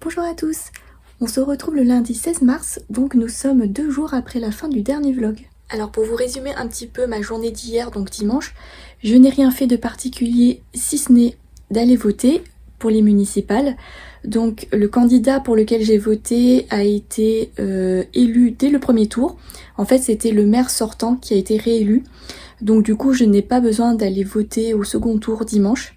Bonjour à tous. On se retrouve le lundi 16 mars, donc nous sommes 2 jours après la fin du dernier vlog. Alors pour vous résumer un petit peu ma journée d'hier, donc dimanche, je n'ai rien fait de particulier si ce n'est d'aller voter pour les municipales. Donc le candidat pour lequel j'ai voté a été élu dès le premier tour. En fait c'était le maire sortant qui a été réélu. Donc du coup je n'ai pas besoin d'aller voter au second tour dimanche.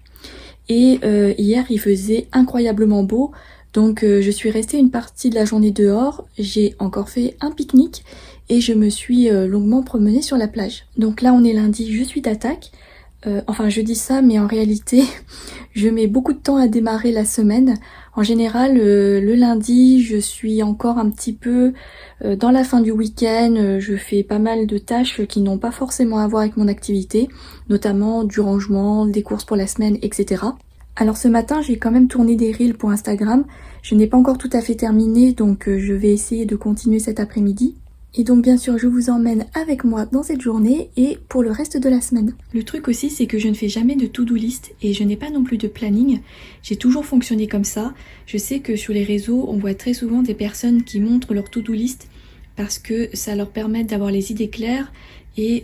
Et hier il faisait incroyablement beau. Donc je suis restée une partie de la journée dehors, j'ai encore fait un pique-nique et je me suis longuement promenée sur la plage. Donc là on est lundi, je suis d'attaque. Enfin je dis ça mais en réalité je mets beaucoup de temps à démarrer la semaine. En général le lundi je suis encore un petit peu dans la fin du week-end, je fais pas mal de tâches qui n'ont pas forcément à voir avec mon activité, notamment du rangement, des courses pour la semaine, etc. Alors ce matin j'ai quand même tourné des reels pour Instagram, je n'ai pas encore tout à fait terminé donc je vais essayer de continuer cet après-midi. Et donc bien sûr je vous emmène avec moi dans cette journée et pour le reste de la semaine. Le truc aussi c'est que je ne fais jamais de to-do list et je n'ai pas non plus de planning, j'ai toujours fonctionné comme ça. Je sais que sur les réseaux on voit très souvent des personnes qui montrent leur to-do list parce que ça leur permet d'avoir les idées claires et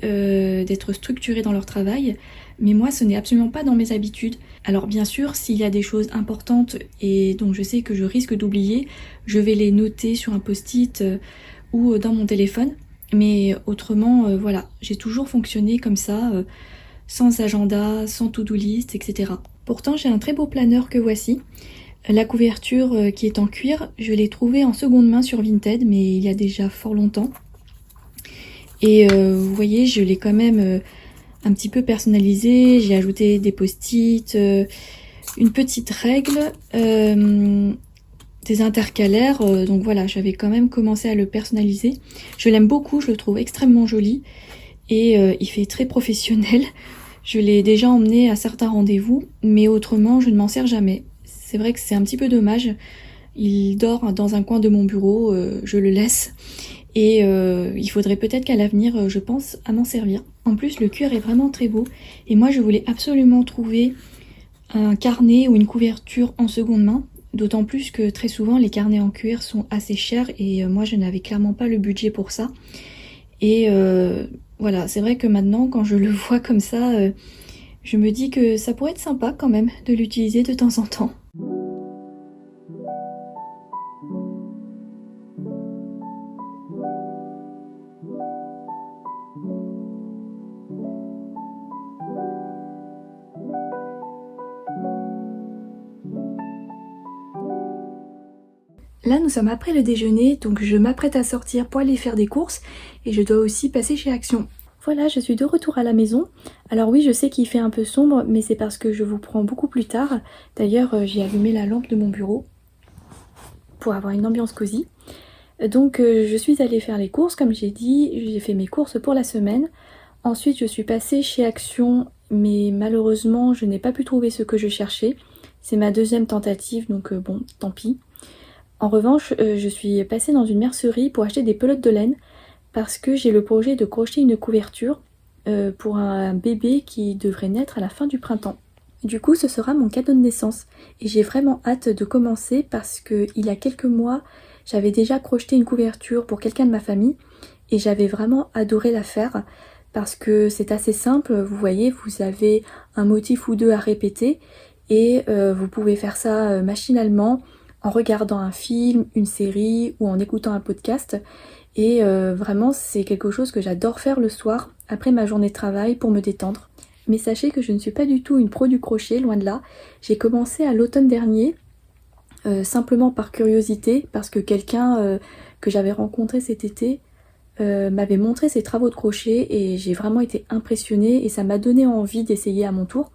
d'être structurés dans leur travail. Mais moi ce n'est absolument pas dans mes habitudes. Alors bien sûr s'il y a des choses importantes et dont je sais que je risque d'oublier, je vais les noter sur un post-it ou dans mon téléphone. Mais autrement voilà, j'ai toujours fonctionné comme ça, sans agenda, sans to-do list, etc. Pourtant j'ai un très beau planeur que voici. La couverture qui est en cuir, je l'ai trouvée en seconde main sur Vinted mais il y a déjà fort longtemps. Et vous voyez je l'ai quand même un petit peu personnalisé, j'ai ajouté des post-it, une petite règle, des intercalaires, donc voilà, j'avais quand même commencé à le personnaliser. Je l'aime beaucoup, je le trouve extrêmement joli et il fait très professionnel. Je l'ai déjà emmené à certains rendez-vous, mais autrement je ne m'en sers jamais. C'est vrai que c'est un petit peu dommage, il dort dans un coin de mon bureau, je le laisse. Et il faudrait peut-être qu'à l'avenir, je pense à m'en servir. En plus, le cuir est vraiment très beau. Et moi, je voulais absolument trouver un carnet ou une couverture en seconde main. D'autant plus que très souvent, les carnets en cuir sont assez chers. Et moi, je n'avais clairement pas le budget pour ça. Et voilà, c'est vrai que maintenant, quand je le vois comme ça, je me dis que ça pourrait être sympa quand même de l'utiliser de temps en temps. Là nous sommes après le déjeuner, donc je m'apprête à sortir pour aller faire des courses et je dois aussi passer chez Action. Voilà, je suis de retour à la maison. Alors oui, je sais qu'il fait un peu sombre, mais c'est parce que je vous prends beaucoup plus tard. D'ailleurs, j'ai allumé la lampe de mon bureau pour avoir une ambiance cosy. Donc je suis allée faire les courses, comme j'ai dit, j'ai fait mes courses pour la semaine. Ensuite, je suis passée chez Action, mais malheureusement, je n'ai pas pu trouver ce que je cherchais. C'est ma deuxième tentative, donc bon, tant pis. En revanche, je suis passée dans une mercerie pour acheter des pelotes de laine parce que j'ai le projet de crocheter une couverture pour un bébé qui devrait naître à la fin du printemps. Du coup, ce sera mon cadeau de naissance et j'ai vraiment hâte de commencer parce que il y a quelques mois, j'avais déjà crocheté une couverture pour quelqu'un de ma famille et j'avais vraiment adoré la faire parce que c'est assez simple. Vous voyez, vous avez un motif ou deux à répéter et vous pouvez faire ça machinalement en regardant un film, une série ou en écoutant un podcast. Et vraiment c'est quelque chose que j'adore faire le soir après ma journée de travail pour me détendre. Mais sachez que je ne suis pas du tout une pro du crochet, loin de là. J'ai commencé à l'automne dernier, simplement par curiosité, parce que quelqu'un que j'avais rencontré cet été m'avait montré ses travaux de crochet et j'ai vraiment été impressionnée et ça m'a donné envie d'essayer à mon tour.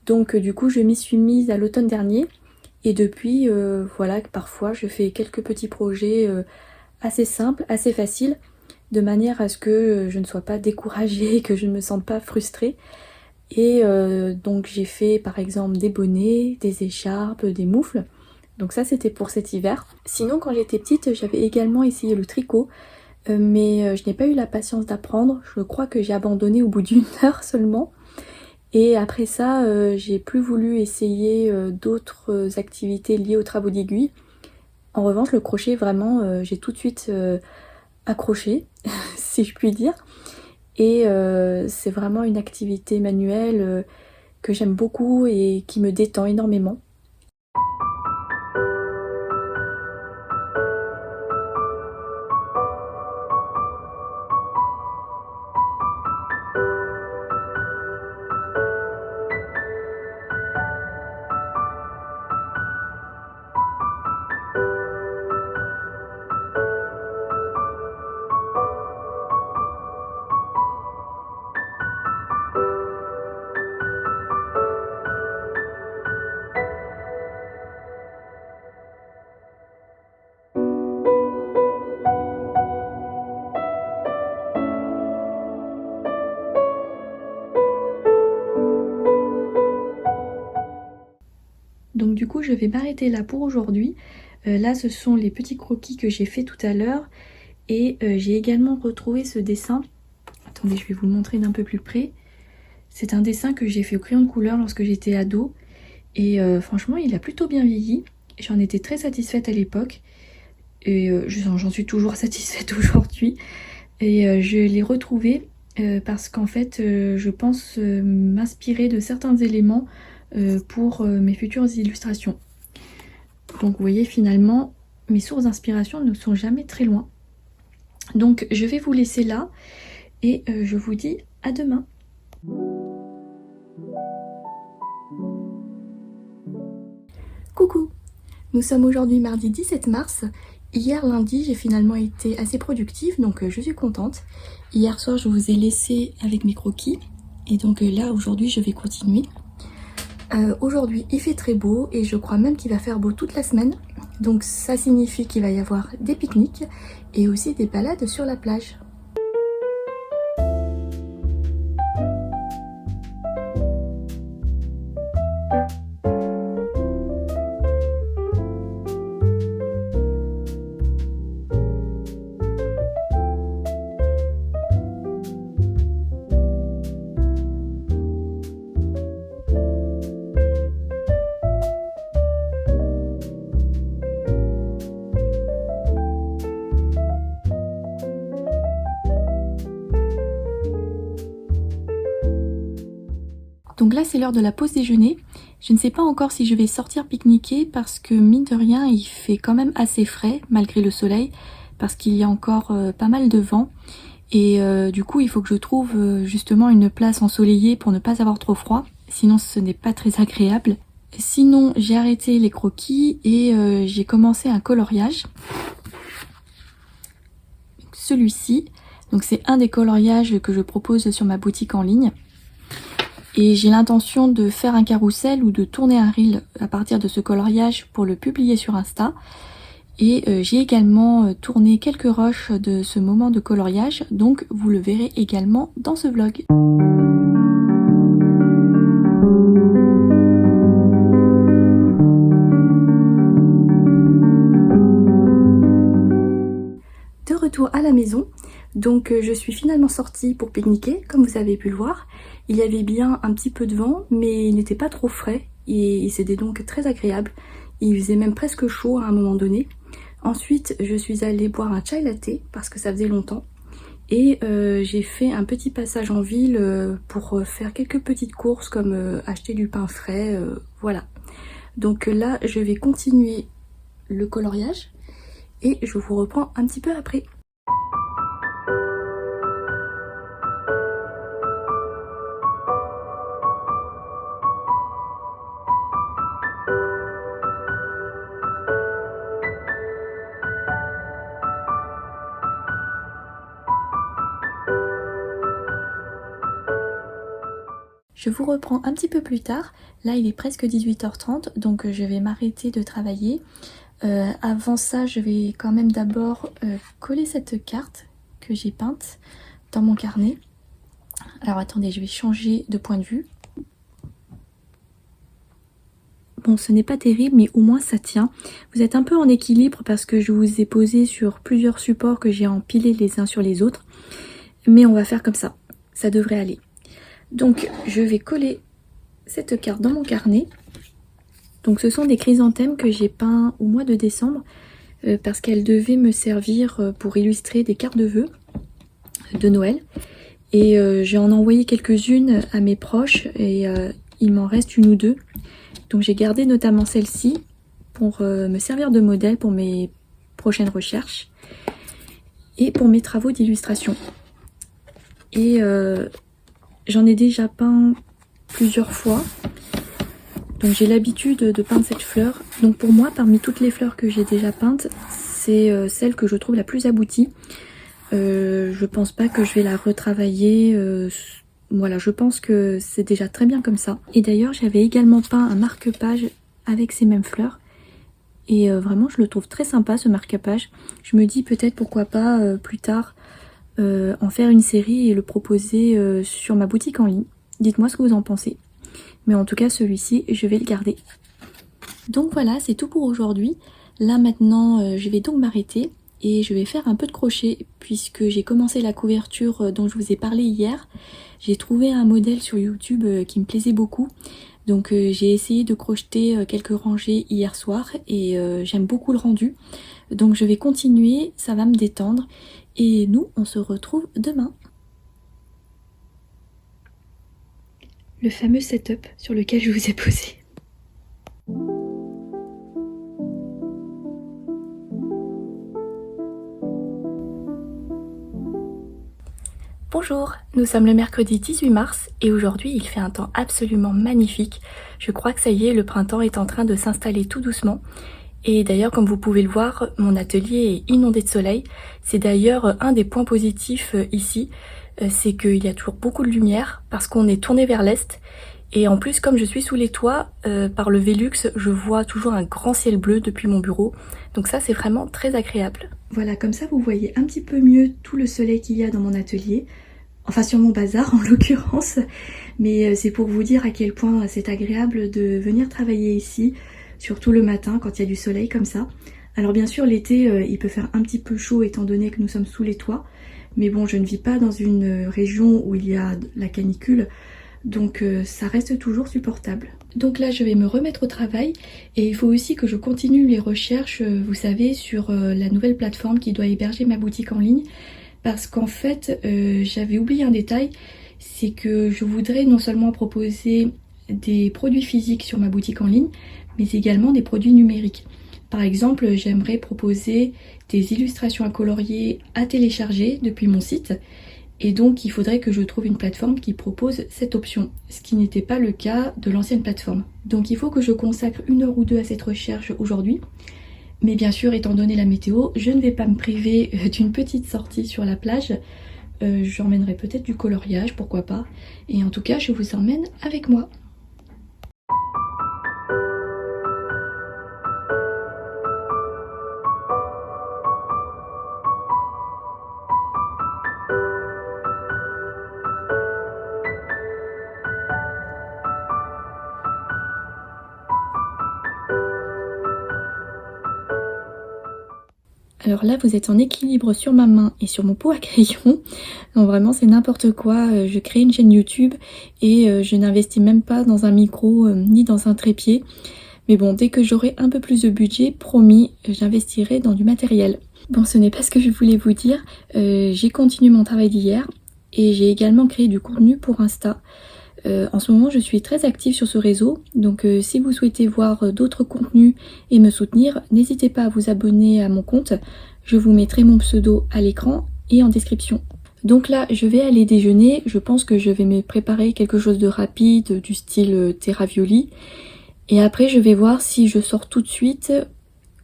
Donc du coup je m'y suis mise à l'automne dernier. Et depuis, voilà, parfois je fais quelques petits projets assez simples, assez faciles, de manière à ce que je ne sois pas découragée, que je ne me sente pas frustrée. Et donc j'ai fait par exemple des bonnets, des écharpes, des moufles. Donc ça c'était pour cet hiver. Sinon quand j'étais petite, j'avais également essayé le tricot, mais je n'ai pas eu la patience d'apprendre. Je crois que j'ai abandonné au bout d'une heure seulement. Et après ça, j'ai plus voulu essayer d'autres activités liées aux travaux d'aiguille. En revanche, le crochet, vraiment, j'ai tout de suite accroché, si je puis dire. Et c'est vraiment une activité manuelle que j'aime beaucoup et qui me détend énormément. Donc du coup, je vais m'arrêter là pour aujourd'hui. Là, ce sont les petits croquis que j'ai fait tout à l'heure. Et j'ai également retrouvé ce dessin. Attendez, je vais vous le montrer d'un peu plus près. C'est un dessin que j'ai fait au crayon de couleur lorsque j'étais ado. Et franchement, il a plutôt bien vieilli. J'en étais très satisfaite à l'époque. Et j'en suis toujours satisfaite aujourd'hui. Et je l'ai retrouvé parce qu'en fait, je pense m'inspirer de certains éléments pour mes futures illustrations. Donc vous voyez, finalement, mes sources d'inspiration ne sont jamais très loin. Donc je vais vous laisser là et je vous dis à demain. Coucou, nous sommes aujourd'hui mardi 17 mars. Hier lundi, j'ai finalement été assez productive, donc je suis contente. Hier soir, je vous ai laissé avec mes croquis. Et donc là, aujourd'hui, je vais continuer. Aujourd'hui, il fait très beau et je crois même qu'il va faire beau toute la semaine. Donc ça signifie qu'il va y avoir des pique-niques et aussi des balades sur la plage. Donc là, c'est l'heure de la pause déjeuner. Je ne sais pas encore si je vais sortir pique-niquer parce que mine de rien, il fait quand même assez frais malgré le soleil parce qu'il y a encore pas mal de vent. Et du coup, il faut que je trouve justement une place ensoleillée pour ne pas avoir trop froid. Sinon, ce n'est pas très agréable. Sinon, j'ai arrêté les croquis et j'ai commencé un coloriage. Celui-ci, donc c'est un des coloriages que je propose sur ma boutique en ligne. Et j'ai l'intention de faire un carrousel ou de tourner un reel à partir de ce coloriage pour le publier sur Insta. Et j'ai également tourné quelques rushs de ce moment de coloriage, donc vous le verrez également dans ce vlog. De retour à la maison, donc je suis finalement sortie pour pique-niquer, comme vous avez pu le voir. Il y avait bien un petit peu de vent, mais il n'était pas trop frais et c'était donc très agréable. Il faisait même presque chaud à un moment donné. Ensuite, je suis allée boire un chai latte parce que ça faisait longtemps. Et j'ai fait un petit passage en ville pour faire quelques petites courses comme acheter du pain frais, voilà. Donc là, je vais continuer le coloriage et je vous reprends un petit peu après. Je vous reprends un petit peu plus tard. Là, il est presque 18h30, donc je vais m'arrêter de travailler. Avant ça, je vais quand même d'abord coller cette carte que j'ai peinte dans mon carnet. Alors attendez, je vais changer de point de vue. Bon, ce n'est pas terrible, mais au moins ça tient. Vous êtes un peu en équilibre parce que je vous ai posé sur plusieurs supports que j'ai empilés les uns sur les autres. Mais on va faire comme ça, ça devrait aller. Donc je vais coller cette carte dans mon carnet. Donc ce sont des chrysanthèmes que j'ai peints au mois de décembre. parce qu'elle devait me servir pour illustrer des cartes de vœux de Noël. Et j'en ai envoyé quelques-unes à mes proches et il m'en reste une ou deux. Donc j'ai gardé notamment celle-ci pour me servir de modèle pour mes prochaines recherches et pour mes travaux d'illustration. Et j'en ai déjà peint plusieurs fois. Donc j'ai l'habitude de peindre cette fleur. Donc pour moi, parmi toutes les fleurs que j'ai déjà peintes, c'est celle que je trouve la plus aboutie. Je pense pas que je vais la retravailler. Voilà, je pense que c'est déjà très bien comme ça. Et d'ailleurs, j'avais également peint un marque-page avec ces mêmes fleurs. Et vraiment, je le trouve très sympa ce marque-page. Je me dis peut-être pourquoi pas plus tard en faire une série et le proposer sur ma boutique en ligne. Dites-moi ce que vous en pensez. Mais en tout cas, celui-ci, je vais le garder. Donc voilà, c'est tout pour aujourd'hui. Là maintenant, je vais donc m'arrêter et je vais faire un peu de crochet puisque j'ai commencé la couverture dont je vous ai parlé hier. J'ai trouvé un modèle sur YouTube qui me plaisait beaucoup. Donc j'ai essayé de crocheter quelques rangées hier soir et j'aime beaucoup le rendu. Donc je vais continuer, ça va me détendre. Et nous, on se retrouve demain. Le fameux setup sur lequel je vous ai posé. Bonjour, nous sommes le mercredi 18 mars et aujourd'hui il fait un temps absolument magnifique. Je crois que ça y est, le printemps est en train de s'installer tout doucement. Et d'ailleurs, comme vous pouvez le voir, mon atelier est inondé de soleil. C'est d'ailleurs un des points positifs ici, c'est qu'il y a toujours beaucoup de lumière parce qu'on est tourné vers l'est. Et en plus, comme je suis sous les toits, par le Velux, je vois toujours un grand ciel bleu depuis mon bureau. Donc ça, c'est vraiment très agréable. Voilà, comme ça, vous voyez un petit peu mieux tout le soleil qu'il y a dans mon atelier. Enfin, sur mon bazar, en l'occurrence. Mais c'est pour vous dire à quel point c'est agréable de venir travailler ici, surtout le matin, quand il y a du soleil comme ça. Alors bien sûr, l'été, il peut faire un petit peu chaud étant donné que nous sommes sous les toits. Mais bon, je ne vis pas dans une région où il y a la canicule. Donc ça reste toujours supportable. Donc là je vais me remettre au travail et il faut aussi que je continue les recherches, vous savez, sur la nouvelle plateforme qui doit héberger ma boutique en ligne. Parce qu'en fait j'avais oublié un détail, c'est que je voudrais non seulement proposer des produits physiques sur ma boutique en ligne, mais également des produits numériques. Par exemple, j'aimerais proposer des illustrations à colorier à télécharger depuis mon site. Et donc il faudrait que je trouve une plateforme qui propose cette option, ce qui n'était pas le cas de l'ancienne plateforme. Donc il faut que je consacre 1 heure ou 2 à cette recherche aujourd'hui. Mais bien sûr, étant donné la météo, je ne vais pas me priver d'une petite sortie sur la plage. J'emmènerai peut-être du coloriage, pourquoi pas. Et en tout cas, je vous emmène avec moi. Alors là, vous êtes en équilibre sur ma main et sur mon pot à crayon. Donc vraiment, c'est n'importe quoi. Je crée une chaîne YouTube et je n'investis même pas dans un micro ni dans un trépied. Mais bon, dès que j'aurai un peu plus de budget, promis, j'investirai dans du matériel. Bon, ce n'est pas ce que je voulais vous dire. J'ai continué mon travail d'hier et j'ai également créé du contenu pour Insta. En ce moment, je suis très active sur ce réseau, donc si vous souhaitez voir d'autres contenus et me soutenir, n'hésitez pas à vous abonner à mon compte. Je vous mettrai mon pseudo à l'écran et en description. Donc là, je vais aller déjeuner. Je pense que je vais me préparer quelque chose de rapide, du style thé ravioli. Et après, je vais voir si je sors tout de suite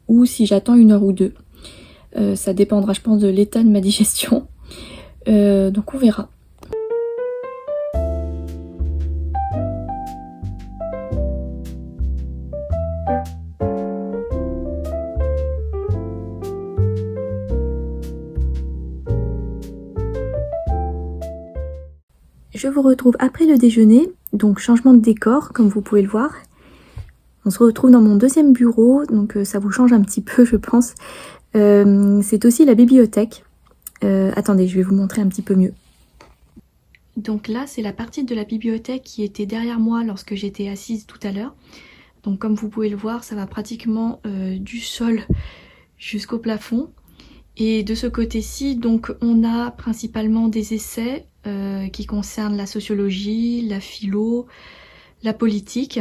ou si j'attends 1 heure ou 2. Ça dépendra, je pense, de l'état de ma digestion. Donc on verra. Je vous retrouve après le déjeuner, donc changement de décor comme vous pouvez le voir. On se retrouve dans mon deuxième bureau, donc ça vous change un petit peu je pense. C'est aussi la bibliothèque. Attendez, je vais vous montrer un petit peu mieux. Donc là c'est la partie de la bibliothèque qui était derrière moi lorsque j'étais assise tout à l'heure. Donc comme vous pouvez le voir, ça va pratiquement du sol jusqu'au plafond. Et de ce côté-ci, donc on a principalement des essais qui concernent la sociologie, la philo, la politique.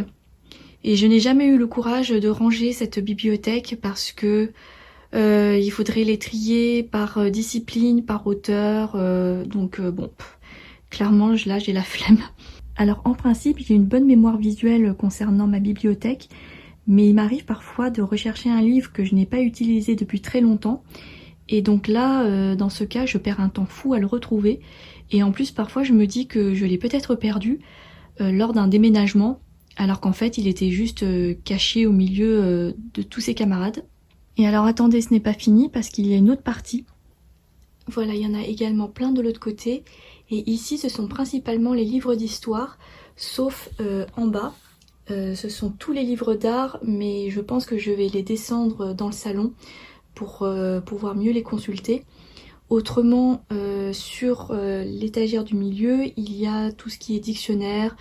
Et je n'ai jamais eu le courage de ranger cette bibliothèque parce que il faudrait les trier par discipline, par auteur, bon, clairement là j'ai la flemme. Alors en principe j'ai une bonne mémoire visuelle concernant ma bibliothèque, mais il m'arrive parfois de rechercher un livre que je n'ai pas utilisé depuis très longtemps, et donc là dans ce cas je perds un temps fou à le retrouver, et en plus parfois je me dis que je l'ai peut-être perdu lors d'un déménagement, alors qu'en fait il était juste caché au milieu de tous ses camarades. Et alors attendez, ce n'est pas fini parce qu'il y a une autre partie. Voilà, il y en a également plein de l'autre côté. Et ici, ce sont principalement les livres d'histoire, sauf en bas. Ce sont tous les livres d'art, mais je pense que je vais les descendre dans le salon pour pouvoir mieux les consulter. Autrement, sur l'étagère du milieu, il y a tout ce qui est dictionnaire,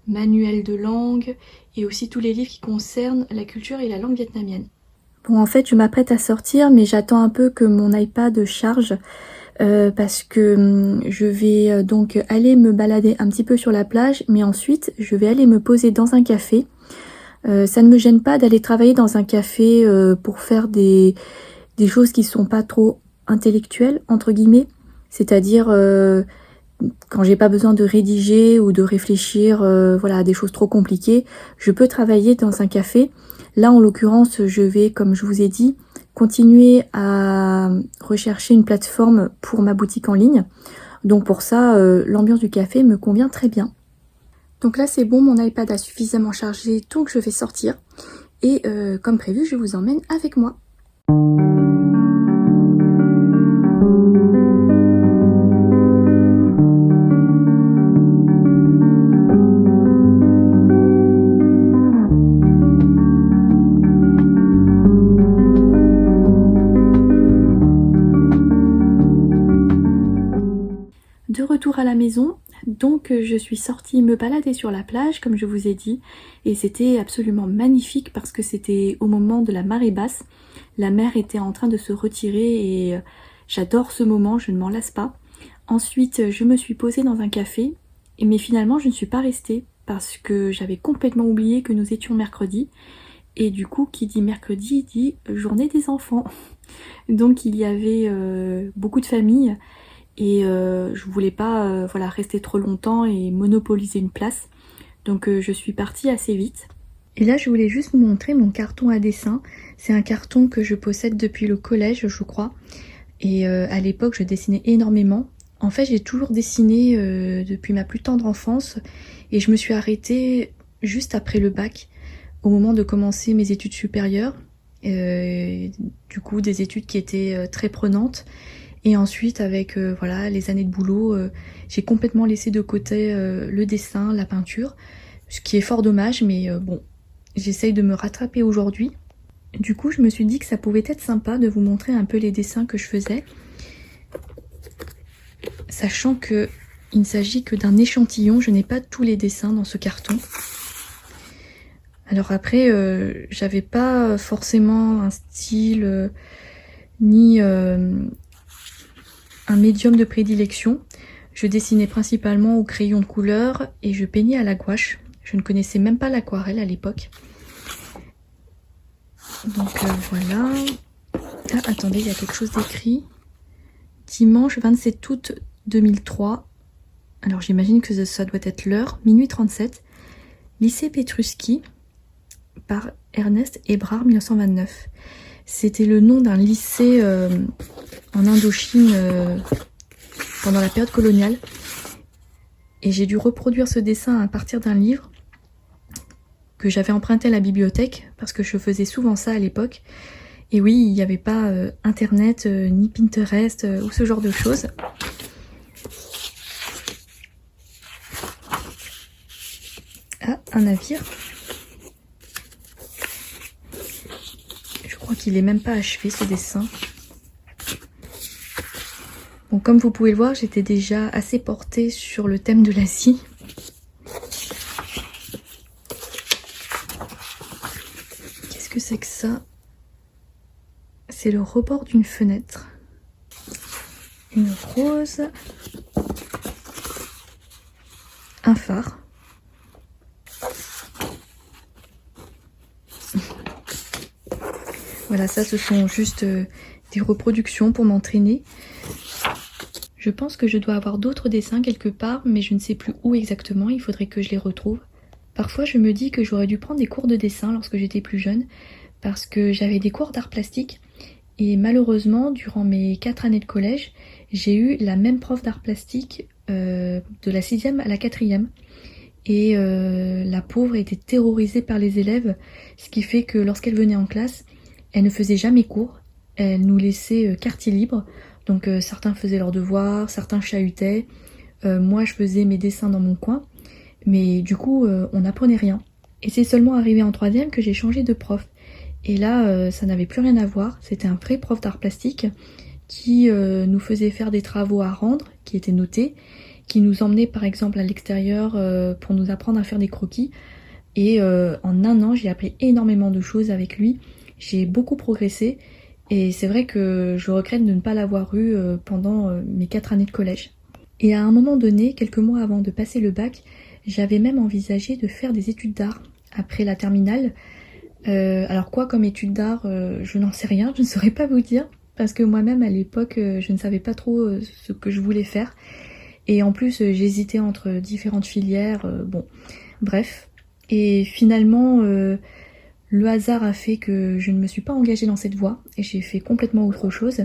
manuel de langue, et aussi tous les livres qui concernent la culture et la langue vietnamienne. Bon, en fait, je m'apprête à sortir, mais j'attends un peu que mon iPad charge parce que je vais donc aller me balader un petit peu sur la plage, mais ensuite, je vais aller me poser dans un café. Ça ne me gêne pas d'aller travailler dans un café pour faire des choses qui sont pas trop intellectuelles, entre guillemets. C'est-à-dire quand j'ai pas besoin de rédiger ou de réfléchir voilà, à des choses trop compliquées, je peux travailler dans un café. Là, en l'occurrence, je vais, comme je vous ai dit, continuer à rechercher une plateforme pour ma boutique en ligne. Donc pour ça, l'ambiance du café me convient très bien. Donc là, c'est bon, mon iPad a suffisamment chargé, donc je vais sortir. Et comme prévu, je vous emmène avec moi. De retour à la maison, donc je suis sortie me balader sur la plage comme je vous ai dit, et c'était absolument magnifique parce que c'était au moment de la marée basse. La mer était en train de se retirer et j'adore ce moment, je ne m'en lasse pas. Ensuite je me suis posée dans un café, mais finalement je ne suis pas restée parce que j'avais complètement oublié que nous étions mercredi, et du coup qui dit mercredi dit journée des enfants. Donc il y avait beaucoup de familles. Et je voulais pas voilà, rester trop longtemps et monopoliser une place. Donc je suis partie assez vite. Et là je voulais juste vous montrer mon carton à dessin. C'est un carton que je possède depuis le collège je crois. Et à l'époque je dessinais énormément. En fait j'ai toujours dessiné depuis ma plus tendre enfance. Et je me suis arrêtée juste après le bac, au moment de commencer mes études supérieures. Du coup des études qui étaient très prenantes. Et ensuite, avec voilà, les années de boulot, j'ai complètement laissé de côté le dessin, la peinture, ce qui est fort dommage, mais bon, j'essaye de me rattraper aujourd'hui. Du coup, je me suis dit que ça pouvait être sympa de vous montrer un peu les dessins que je faisais, sachant que il ne s'agit que d'un échantillon, je n'ai pas tous les dessins dans ce carton. Alors après, j'avais pas forcément un style, ni un médium de prédilection. Je dessinais principalement au crayon de couleur et je peignais à la gouache. Je ne connaissais même pas l'aquarelle à l'époque. Donc voilà. Ah, attendez, il y a quelque chose d'écrit. Dimanche 27 août 2003. Alors j'imagine que ça doit être l'heure. Minuit 37. Lycée Petruski par Ernest Hébrard 1929. C'était le nom d'un lycée en Indochine pendant la période coloniale. Et j'ai dû reproduire ce dessin à partir d'un livre que j'avais emprunté à la bibliothèque parce que je faisais souvent ça à l'époque. Et oui, il n'y avait pas internet, ni Pinterest ou ce genre de choses. Ah, un navire. Je crois qu'il est même pas achevé ce dessin. Bon, comme vous pouvez le voir, j'étais déjà assez portée sur le thème de l'Asie. Qu'est-ce que c'est que ça? c'est le rebord d'une fenêtre. Une rose. Un phare. Voilà, ça ce sont juste des reproductions pour m'entraîner. Je pense que je dois avoir d'autres dessins quelque part, mais je ne sais plus où exactement, il faudrait que je les retrouve. Parfois je me dis que j'aurais dû prendre des cours de dessin lorsque j'étais plus jeune, parce que j'avais des cours d'art plastique, et malheureusement, durant mes 4 années de collège, j'ai eu la même prof d'art plastique de la 6e à la 4e. Et la pauvre était terrorisée par les élèves, ce qui fait que lorsqu'elle venait en classe, elle ne faisait jamais cours, elle nous laissait quartier libre, donc certains faisaient leurs devoirs, certains chahutaient, moi je faisais mes dessins dans mon coin, mais du coup on n'apprenait rien. Et c'est seulement arrivé en 3e que j'ai changé de prof, et là ça n'avait plus rien à voir, c'était un vrai prof d'art plastique qui nous faisait faire des travaux à rendre, qui étaient notés, qui nous emmenait par exemple à l'extérieur pour nous apprendre à faire des croquis, et en un an j'ai appris énormément de choses avec lui. J'ai beaucoup progressé et c'est vrai que je regrette de ne pas l'avoir eu pendant mes 4 années de collège. Et à un moment donné, quelques mois avant de passer le bac, j'avais même envisagé de faire des études d'art après la terminale. Alors quoi comme études d'art, je n'en sais rien, je ne saurais pas vous dire, parce que moi-même à l'époque je ne savais pas trop ce que je voulais faire. Et en plus j'hésitais entre différentes filières, bon bref. Et finalement le hasard a fait que je ne me suis pas engagée dans cette voie et j'ai fait complètement autre chose.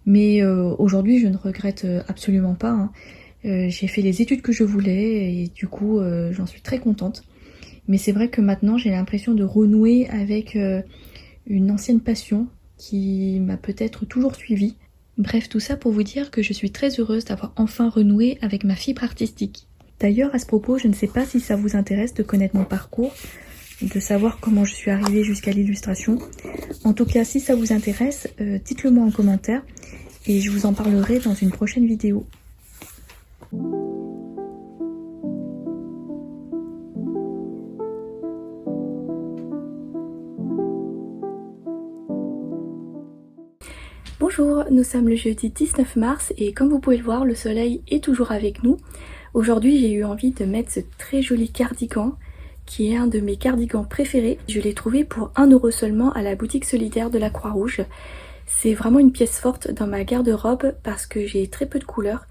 Mais aujourd'hui, je ne regrette absolument pas, hein. J'ai fait les études que je voulais et du coup, j'en suis très contente. Mais c'est vrai que maintenant, j'ai l'impression de renouer avec une ancienne passion qui m'a peut-être toujours suivie. Bref, tout ça pour vous dire que je suis très heureuse d'avoir enfin renoué avec ma fibre artistique. D'ailleurs, à ce propos, je ne sais pas si ça vous intéresse de connaître mon parcours, de savoir comment je suis arrivée jusqu'à l'illustration. En tout cas, si ça vous intéresse, dites-le moi en commentaire et je vous en parlerai dans une prochaine vidéo. Bonjour, nous sommes le jeudi 19 mars et comme vous pouvez le voir, le soleil est toujours avec nous. Aujourd'hui, j'ai eu envie de mettre ce très joli cardigan qui est un de mes cardigans préférés. Je l'ai trouvé pour 1 € seulement à la boutique solidaire de la Croix-Rouge. C'est vraiment une pièce forte dans ma garde-robe parce que j'ai très peu de couleurs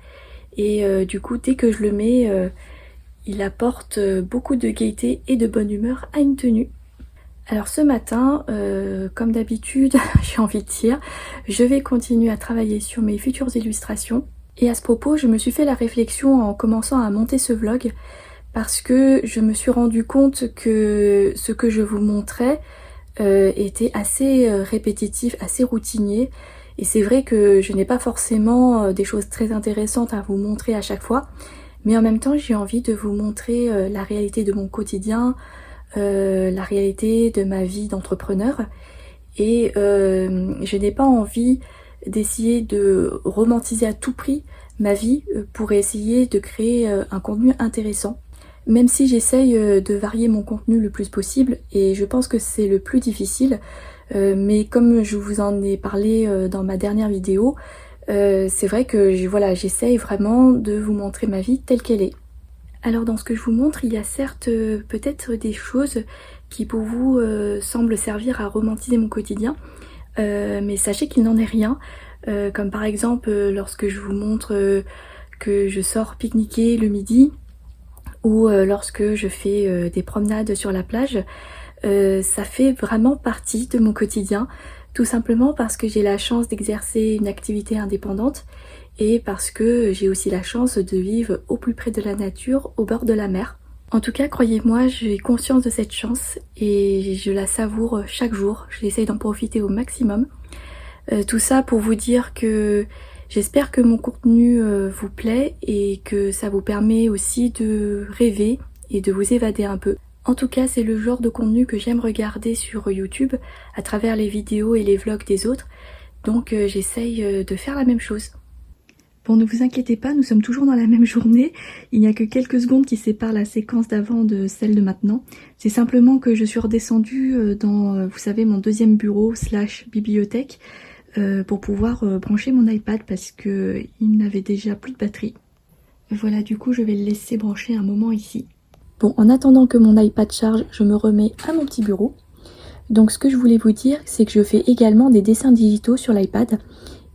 et du coup dès que je le mets, il apporte beaucoup de gaieté et de bonne humeur à une tenue. Alors ce matin, comme d'habitude, j'ai envie de dire, je vais continuer à travailler sur mes futures illustrations. Et à ce propos, je me suis fait la réflexion en commençant à monter ce vlog parce que je me suis rendu compte que ce que je vous montrais était assez répétitif, assez routinier. Et c'est vrai que je n'ai pas forcément des choses très intéressantes à vous montrer à chaque fois. Mais en même temps, j'ai envie de vous montrer la réalité de mon quotidien, la réalité de ma vie d'entrepreneur. Et je n'ai pas envie d'essayer de romantiser à tout prix ma vie pour essayer de créer un contenu intéressant. Même si j'essaye de varier mon contenu le plus possible, et je pense que c'est le plus difficile, mais comme je vous en ai parlé dans ma dernière vidéo, c'est vrai que voilà, j'essaye vraiment de vous montrer ma vie telle qu'elle est. Alors dans ce que je vous montre, il y a certes peut-être des choses qui pour vous semblent servir à romantiser mon quotidien, mais sachez qu'il n'en est rien, comme par exemple lorsque je vous montre que je sors pique-niquer le midi, ou lorsque je fais des promenades sur la plage, ça fait vraiment partie de mon quotidien, tout simplement parce que j'ai la chance d'exercer une activité indépendante et parce que j'ai aussi la chance de vivre au plus près de la nature, au bord de la mer. En tout cas, croyez-moi, j'ai conscience de cette chance et je la savoure chaque jour, j'essaye d'en profiter au maximum. Tout ça pour vous dire que j'espère que mon contenu vous plaît et que ça vous permet aussi de rêver et de vous évader un peu. En tout cas, c'est le genre de contenu que j'aime regarder sur YouTube à travers les vidéos et les vlogs des autres. Donc j'essaye de faire la même chose. Bon, ne vous inquiétez pas, nous sommes toujours dans la même journée. Il n'y a que quelques secondes qui séparent la séquence d'avant de celle de maintenant. C'est simplement que je suis redescendue dans, vous savez, mon deuxième bureau / bibliothèque. pour pouvoir brancher mon iPad parce qu'il n'avait déjà plus de batterie. Voilà, du coup je vais le laisser brancher un moment ici. Bon, en attendant que mon iPad charge, je me remets à mon petit bureau. Donc ce que je voulais vous dire, c'est que je fais également des dessins digitaux sur l'iPad.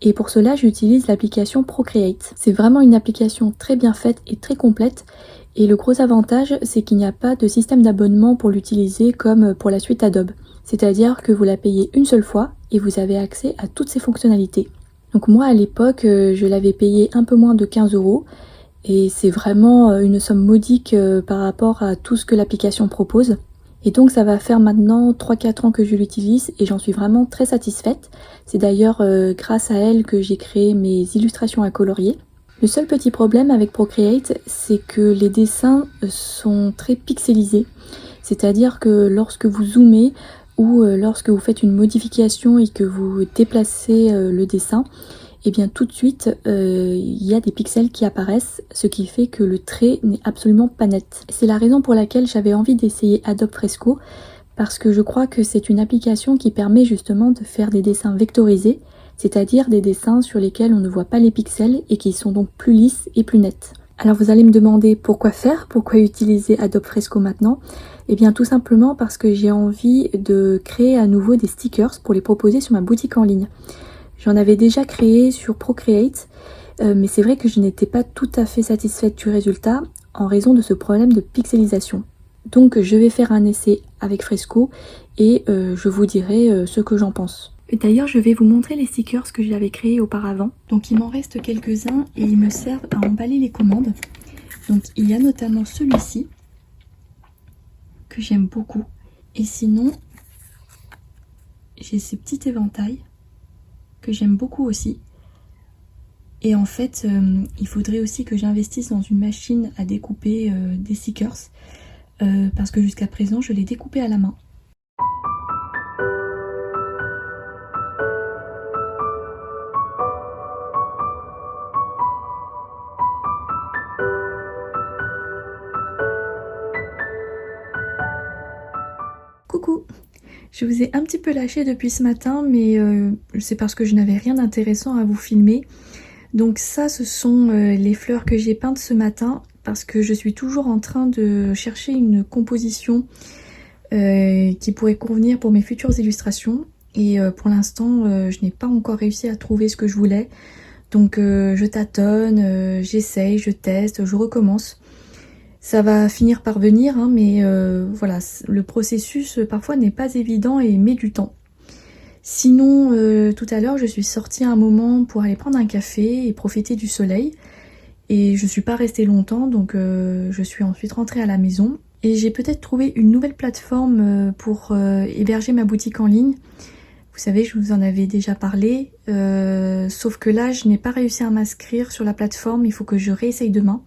Et pour cela, j'utilise l'application Procreate. C'est vraiment une application très bien faite et très complète. Et le gros avantage, c'est qu'il n'y a pas de système d'abonnement pour l'utiliser comme pour la suite Adobe. C'est-à-dire que vous la payez une seule fois et vous avez accès à toutes ses fonctionnalités. Donc moi, à l'époque, je l'avais payé un peu moins de 15 €. Et c'est vraiment une somme modique par rapport à tout ce que l'application propose. Et donc ça va faire maintenant 3-4 ans que je l'utilise et j'en suis vraiment très satisfaite. C'est d'ailleurs grâce à elle que j'ai créé mes illustrations à colorier. Le seul petit problème avec Procreate, c'est que les dessins sont très pixelisés. C'est-à-dire que lorsque vous zoomez ou lorsque vous faites une modification et que vous déplacez le dessin, et bien tout de suite il y a des pixels qui apparaissent, ce qui fait que le trait n'est absolument pas net. C'est la raison pour laquelle j'avais envie d'essayer Adobe Fresco, parce que je crois que c'est une application qui permet justement de faire des dessins vectorisés, c'est-à-dire des dessins sur lesquels on ne voit pas les pixels et qui sont donc plus lisses et plus nets. Alors vous allez me demander pourquoi faire, pourquoi utiliser Adobe Fresco maintenant? Eh bien tout simplement parce que j'ai envie de créer à nouveau des stickers pour les proposer sur ma boutique en ligne. J'en avais déjà créé sur Procreate, mais c'est vrai que je n'étais pas tout à fait satisfaite du résultat en raison de ce problème de pixelisation. Donc je vais faire un essai avec Fresco et je vous dirai ce que j'en pense. D'ailleurs, je vais vous montrer les stickers que j'avais créés auparavant. Donc il m'en reste quelques-uns et ils me servent à emballer les commandes. Donc il y a notamment celui-ci que j'aime beaucoup. Et sinon, j'ai ce petit éventail que j'aime beaucoup aussi. Et en fait, il faudrait aussi que j'investisse dans une machine à découper des stickers parce que jusqu'à présent, je les découpais à la main. Coucou! Je vous ai un petit peu lâché depuis ce matin, mais c'est parce que je n'avais rien d'intéressant à vous filmer. Donc ça, ce sont les fleurs que j'ai peintes ce matin, parce que je suis toujours en train de chercher une composition qui pourrait convenir pour mes futures illustrations. Et pour l'instant, je n'ai pas encore réussi à trouver ce que je voulais. Donc je tâtonne, j'essaye, je teste, je recommence. Ça va finir par venir, hein, mais voilà, le processus parfois n'est pas évident et met du temps. Sinon, tout à l'heure, je suis sortie un moment pour aller prendre un café et profiter du soleil. Et je suis pas restée longtemps, donc je suis ensuite rentrée à la maison. Et j'ai peut-être trouvé une nouvelle plateforme pour héberger ma boutique en ligne. Vous savez, je vous en avais déjà parlé, sauf que là, je n'ai pas réussi à m'inscrire sur la plateforme, il faut que je réessaye demain.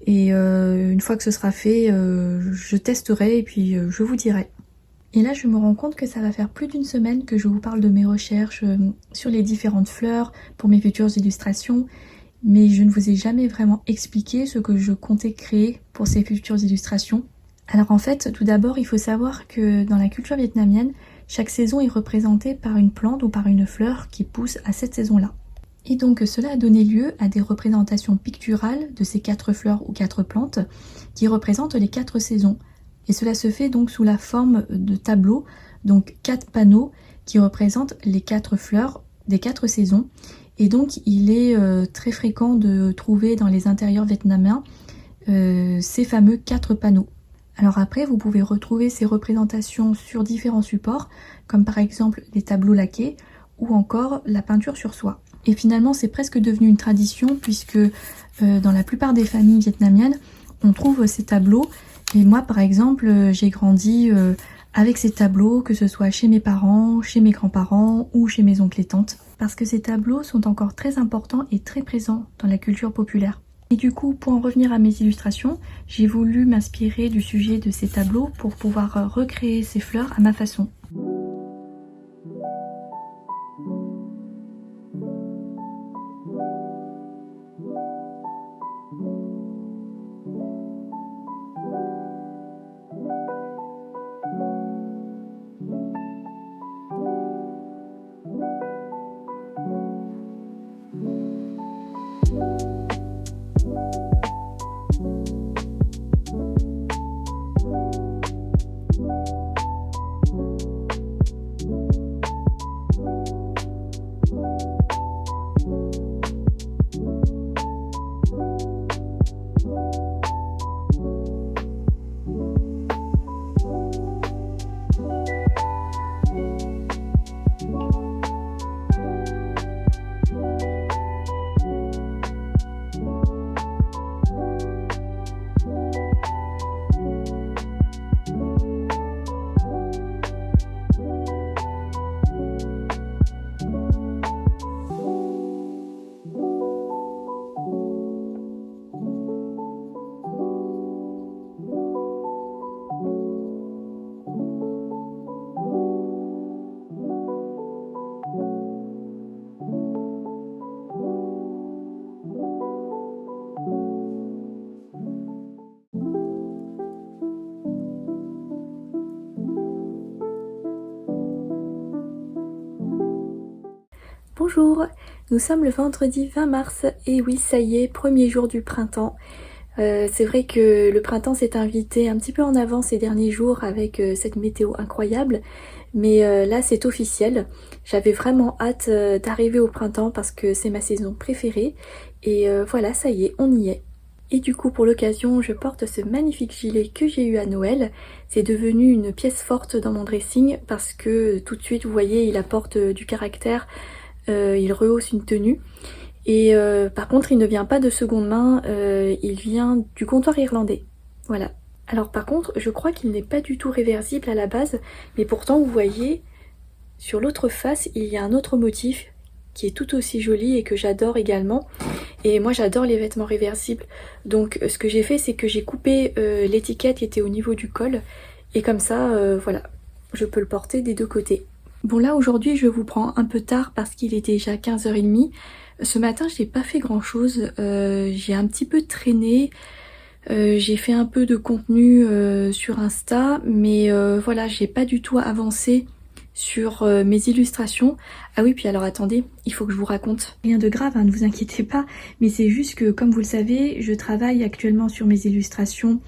Et une fois que ce sera fait, je testerai et puis je vous dirai. Et là, je me rends compte que ça va faire plus d'une semaine que je vous parle de mes recherches sur les différentes fleurs pour mes futures illustrations, mais je ne vous ai jamais vraiment expliqué ce que je comptais créer pour ces futures illustrations. Alors en fait, tout d'abord, il faut savoir que dans la culture vietnamienne, chaque saison est représentée par une plante ou par une fleur qui pousse à cette saison-là. Et donc cela a donné lieu à des représentations picturales de ces 4 fleurs ou 4 plantes qui représentent les 4 saisons. Et cela se fait donc sous la forme de tableaux, donc 4 panneaux qui représentent les 4 fleurs des 4 saisons. Et donc il est très fréquent de trouver dans les intérieurs vietnamiens ces fameux 4 panneaux. Alors après, vous pouvez retrouver ces représentations sur différents supports, comme par exemple les tableaux laqués ou encore la peinture sur soie. Et finalement, c'est presque devenu une tradition puisque dans la plupart des familles vietnamiennes, on trouve ces tableaux. Et moi, par exemple, j'ai grandi avec ces tableaux, que ce soit chez mes parents, chez mes grands-parents ou chez mes oncles et tantes, parce que ces tableaux sont encore très importants et très présents dans la culture populaire. Et du coup, pour en revenir à mes illustrations, j'ai voulu m'inspirer du sujet de ces tableaux pour pouvoir recréer ces fleurs à ma façon. Bonjour, nous sommes le vendredi 20 mars et oui ça y est, premier jour du printemps. C'est vrai que le printemps s'est invité un petit peu en avant ces derniers jours avec cette météo incroyable, mais là c'est officiel. J'avais vraiment hâte d'arriver au printemps parce que c'est ma saison préférée et voilà ça y est, on y est. Et du coup pour l'occasion je porte ce magnifique gilet que j'ai eu à Noël. C'est devenu une pièce forte dans mon dressing parce que tout de suite vous voyez il apporte du caractère, il rehausse une tenue. Et par contre il ne vient pas de seconde main, il vient du comptoir irlandais. Voilà. Alors par contre je crois qu'il n'est pas du tout réversible à la base, mais pourtant vous voyez sur l'autre face il y a un autre motif qui est tout aussi joli et que j'adore également. Et moi j'adore les vêtements réversibles, donc ce que j'ai fait c'est que j'ai coupé l'étiquette qui était au niveau du col et comme ça voilà, je peux le porter des deux côtés. Bon là aujourd'hui je vous prends un peu tard parce qu'il est déjà 15h30. Ce matin j'ai pas fait grand chose, j'ai un petit peu traîné, j'ai fait un peu de contenu sur Insta, mais voilà j'ai pas du tout avancé sur mes illustrations. Ah oui puis alors attendez, il faut que je vous raconte. Rien de grave hein, ne vous inquiétez pas, mais c'est juste que comme vous le savez je travaille actuellement sur mes illustrations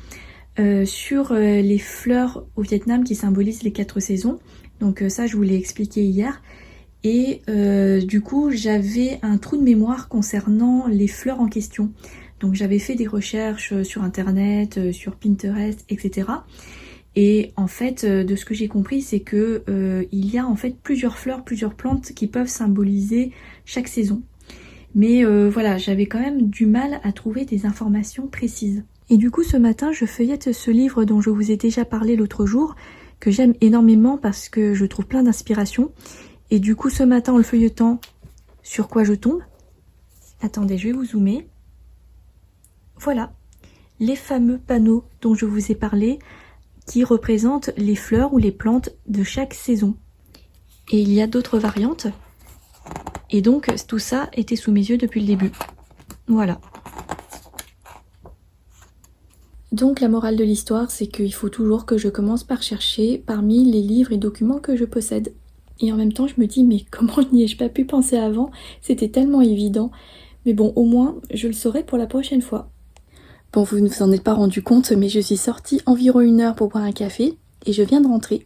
sur les fleurs au Vietnam qui symbolisent les 4 saisons. Donc ça je vous l'ai expliqué hier. Et du coup j'avais un trou de mémoire concernant les fleurs en question. Donc j'avais fait des recherches sur internet, sur Pinterest, etc. Et en fait de ce que j'ai compris c'est que il y a en fait plusieurs fleurs, plusieurs plantes qui peuvent symboliser chaque saison. Mais voilà, j'avais quand même du mal à trouver des informations précises. Et du coup ce matin je feuillette ce livre dont je vous ai déjà parlé l'autre jour, que j'aime énormément parce que je trouve plein d'inspiration. Et du coup ce matin en le feuilletant, sur quoi je tombe? Attendez, je vais vous zoomer. Voilà, les fameux panneaux dont je vous ai parlé, qui représentent les fleurs ou les plantes de chaque saison. Et il y a d'autres variantes. Et donc tout ça était sous mes yeux depuis le début. Voilà. Donc la morale de l'histoire, c'est qu'il faut toujours que je commence par chercher parmi les livres et documents que je possède. Et en même temps, je me dis, mais comment n'y ai-je pas pu penser avant? C'était tellement évident. Mais bon, au moins, je le saurai pour la prochaine fois. Bon, vous ne vous en êtes pas rendu compte, mais je suis sortie environ 1 heure pour boire un café et je viens de rentrer.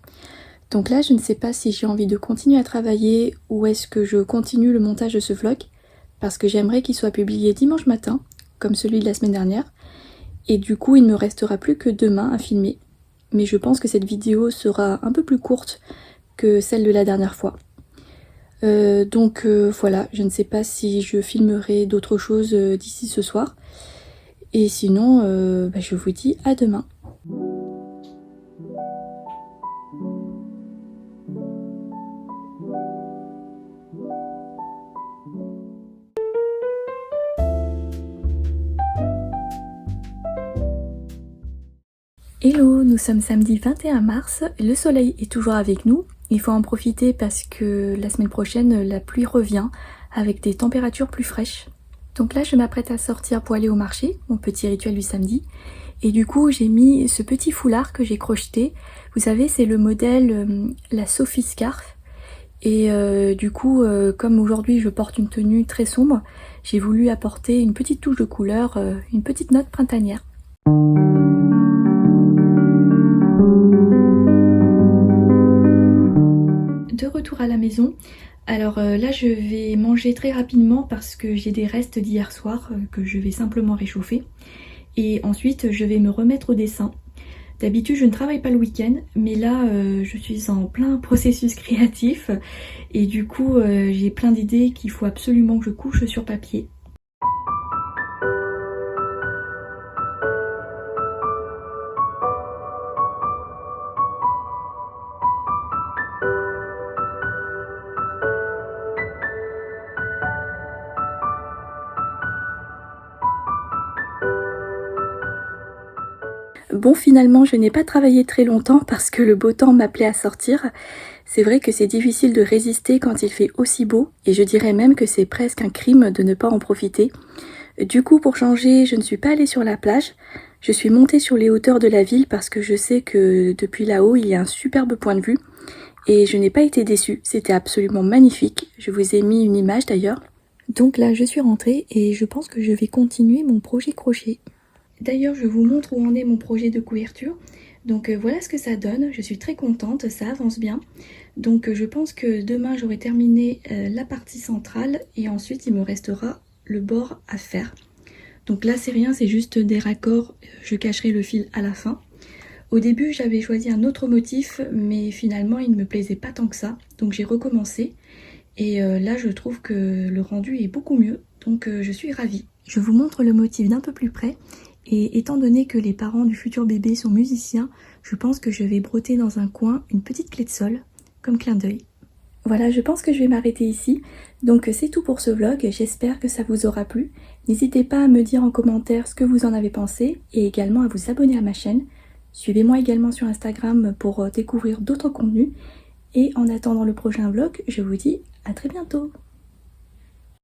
Donc là, je ne sais pas si j'ai envie de continuer à travailler ou est-ce que je continue le montage de ce vlog, parce que j'aimerais qu'il soit publié dimanche matin, comme celui de la semaine dernière. Et du coup, il ne me restera plus que demain à filmer. Mais je pense que cette vidéo sera un peu plus courte que celle de la dernière fois. Donc voilà, je ne sais pas si je filmerai d'autres choses d'ici ce soir. Et sinon, je vous dis à demain. Hello, nous sommes samedi 21 mars, le soleil est toujours avec nous. Il faut en profiter parce que la semaine prochaine, la pluie revient avec des températures plus fraîches. Donc là, je m'apprête à sortir pour aller au marché, mon petit rituel du samedi. Et du coup, j'ai mis ce petit foulard que j'ai crocheté. Vous savez, c'est le modèle la Sophie Scarf. Et du coup, comme aujourd'hui je porte une tenue très sombre, j'ai voulu apporter une petite touche de couleur, une petite note printanière. De retour à la maison, alors là je vais manger très rapidement parce que j'ai des restes d'hier soir que je vais simplement réchauffer. Et ensuite je vais me remettre au dessin. D'habitude je ne travaille pas le week-end, mais là je suis en plein processus créatif et du coup j'ai plein d'idées qu'il faut absolument que je couche sur papier. Bon, finalement, je n'ai pas travaillé très longtemps parce que le beau temps m'appelait à sortir. C'est vrai que c'est difficile de résister quand il fait aussi beau, et je dirais même que c'est presque un crime de ne pas en profiter. Du coup, pour changer, je ne suis pas allée sur la plage. Je suis montée sur les hauteurs de la ville parce que je sais que depuis là-haut, il y a un superbe point de vue. Et je n'ai pas été déçue, c'était absolument magnifique. Je vous ai mis une image d'ailleurs. Donc là, je suis rentrée et je pense que je vais continuer mon projet crochet. D'ailleurs, je vous montre où en est mon projet de couverture. Donc voilà ce que ça donne, je suis très contente, ça avance bien. Donc je pense que demain j'aurai terminé la partie centrale et ensuite il me restera le bord à faire. Donc là c'est rien, c'est juste des raccords, je cacherai le fil à la fin. Au début j'avais choisi un autre motif mais finalement il ne me plaisait pas tant que ça. Donc j'ai recommencé et là je trouve que le rendu est beaucoup mieux. Donc je suis ravie. Je vous montre le motif d'un peu plus près. Et étant donné que les parents du futur bébé sont musiciens, je pense que je vais broder dans un coin une petite clé de sol, comme clin d'œil. Voilà, je pense que je vais m'arrêter ici. Donc c'est tout pour ce vlog, j'espère que ça vous aura plu. N'hésitez pas à me dire en commentaire ce que vous en avez pensé et également à vous abonner à ma chaîne. Suivez-moi également sur Instagram pour découvrir d'autres contenus. Et en attendant le prochain vlog, je vous dis à très bientôt.